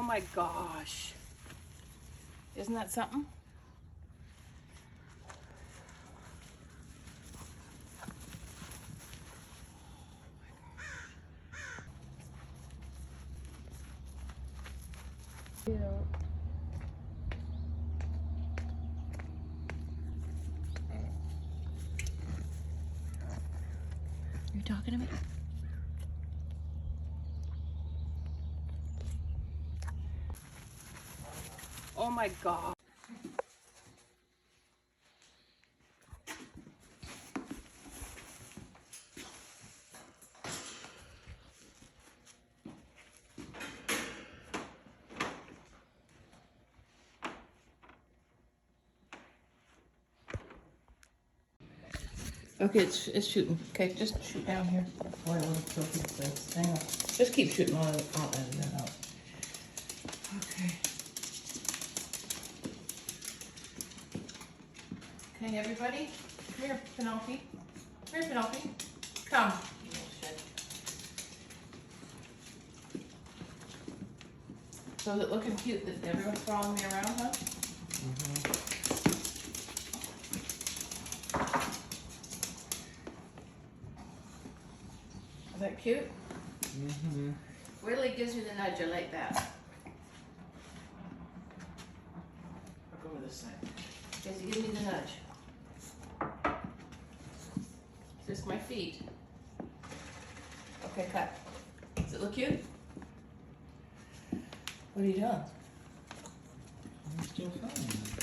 my gosh. Isn't that something? Cute. You talking to me? Oh my God. Okay, it's shooting. Okay, just shoot down here. Boy, what a filthy place. Hang on. Just keep shooting on it. I'll edit that out. Okay. Okay, everybody. Come here, Penelope. Come here, Penelope. Come. You little shit. So is it looking cute that everyone's following me around, huh? Is that cute? Mm-hmm. Wait till he gives you the nudge. I like that. I'll go over this side. Does he give me the nudge? Just my feet. Okay, cut. Does it look cute? What are you doing? I'm still filming.